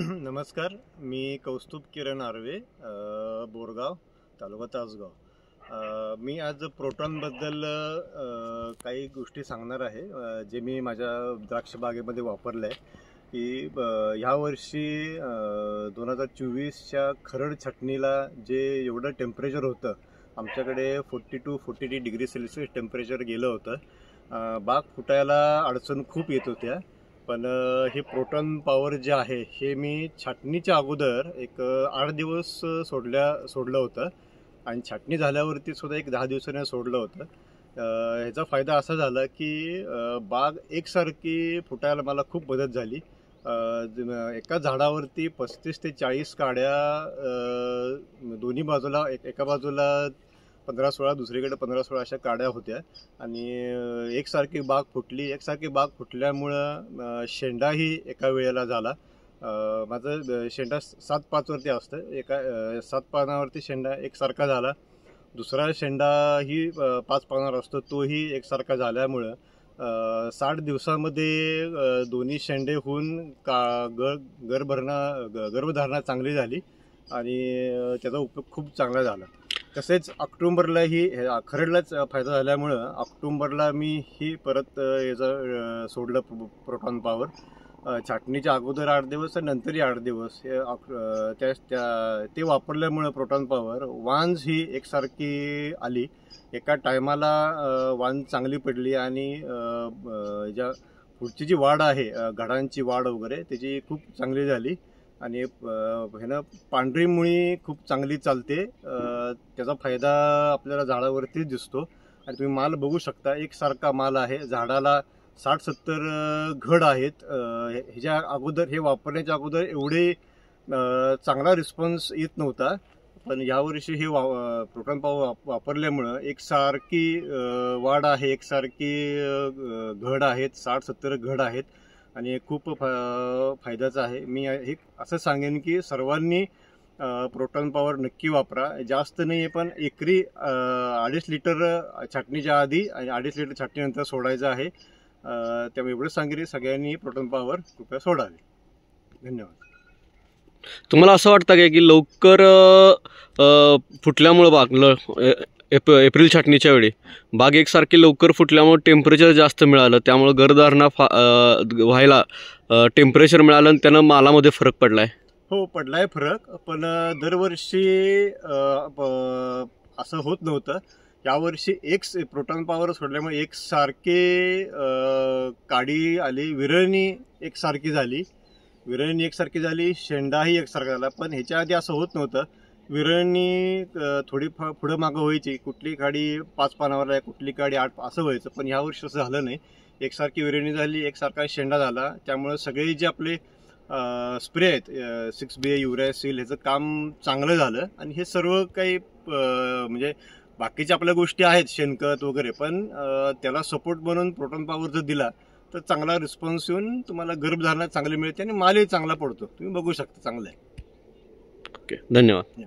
नमस्कार, मी कौस्तुभ किरण आर्वे, बोरगाव, तालुका तासगाव. मी आज प्रोटॉनबद्दल काही गोष्टी सांगणार आहे, जे मी माझ्या द्राक्ष बागेमध्ये वापरलं आहे. की ह्या वर्षी 2024च्या खरड छटणीला जे एवढं टेम्परेचर होतं, आमच्याकडे 42-43 डिग्री सेल्सिअस टेम्परेचर गेलं होतं. बाग फुटायला अडचण खूप येत होत्या. पण हे प्रोटॉन पॉवर जे आहे हे मी छाटणीच्या अगोदर एक 8 दिवस सोडलं होतं आणि छाटणी झाल्यावरती सुद्धा एक 10 दिवसाने सोडलं होतं. ह्याचा फायदा असा झाला की बाग एकसारखी फुटायला मला खूप मदत झाली. एका झाडावरती 35 ते 40 काड्या दोन्ही बाजूला, एका बाजूला 15-16, दुसरीकडे 15-16 अशा काड्या होत्या आणि एकसारखी बाग फुटल्यामुळं शेंडाही एका वेळेला झाला. माझं शेंडा 7-5 वरती असतं, एका 7 पानावरती शेंडा एकसारखा झाला. दुसरा शेंडाही 5 पानावर असतो, तोही एकसारखा झाल्यामुळं 60 दिवसामध्ये दोन्ही शेंडे होऊन गर्भधारणा चांगली झाली आणि त्याचा उपयोग खूप चांगला झाला. तसेच ऑक्टोबरलाही खरडलाच फायदा झाल्यामुळं ऑक्टोबरला मी ही परत याचं सोडलं प्रोटॉन पॉवर. छाटणीच्या अगोदर 8 दिवस आणि नंतरही 8 दिवस ते वापरल्यामुळं प्रोटॉन पॉवर वांज ही एकसारखी आली. एका टायमाला वांज चांगली पडली आणि ज्या पुढची जी वाढ आहे, घडांची वाढ वगैरे त्याची खूप चांगली झाली आणि ह्यानं पांढरी मुळी खूप चांगली चालते. त्याचा फायदा आपल्याला झाडावरतीच दिसतो आणि तुम्ही माल बघू शकता, एकसारखा माल आहे. झाडाला 60-70 घड आहेत. ह्याच्या अगोदर, हे वापरण्याच्या अगोदर एवढे चांगला रिस्पॉन्स येत नव्हता. पण यावर्षी हे प्रोटॉन पॉवर वापरल्यामुळं एकसारखी वाढ आहे, एकसारखी घड आहेत, 60-70 घड आहेत आणि खूप फायद्याचं आहे. मी हे असं सांगेन की सर्वांनी प्रोटॉन पॉवर नक्की वापरा. जास्त नाही आहे, पण एकरी 2.5 लिटर छाटणीच्या आधी आणि 2.5 लिटर छाटणीनंतर सोडायचं आहे. त्यामुळे एवढं सांगेन की सगळ्यांनी प्रोटॉन पॉवर कृपया सोडावे. धन्यवाद. तुम्हाला असं वाटतं का की लवकर फुटल्यामुळे बाग एप्रिल छाटणीच्या वेळी बाग एकसारखी लवकर फुटल्यामुळे टेम्परेचर जास्त मिळालं, त्यामुळे गर्भधारणा व्हायला टेम्परेचर मिळालं आणि त्यानं मालामध्ये फरक पडलाय? हो, पडलाय फरक, पण दरवर्षी असं होत नव्हतं. यावर्षी प्रोटॉन पॉवर सोडल्यामुळे एकसारखे काडी आली, विरळणी एकसारखी झाली, शेंडाही एकसारखा झाला. पण ह्याच्या आधी असं होत नव्हतं. विरळणी थोडी पुढं मागं व्हायची, कुठली काडी 5 पानावर आहे, कुठली काडी 8, असं व्हायचं. पण ह्या वर्षी असं झालं नाही. एकसारखी विरळणी झाली, एकसारखा शेंडा झाला. त्यामुळे सगळे जे आपले स्प्रे आहेत, 6-BA, युरिया, सील, ह्याचं काम चांगलं झालं. आणि हे सर्व काही म्हणजे बाकीच्या आपल्या गोष्टी आहेत, शेणखत वगैरे, पण त्याला सपोर्ट म्हणून प्रोटॉन पॉवर जर दिला तर चांगला रिस्पॉन्स येऊन तुम्हाला गर्भधारणा चांगली मिळते आणि मालही चांगला पडतो. तुम्ही बघू शकता, चांगलं आहे. ओके, धन्यवाद.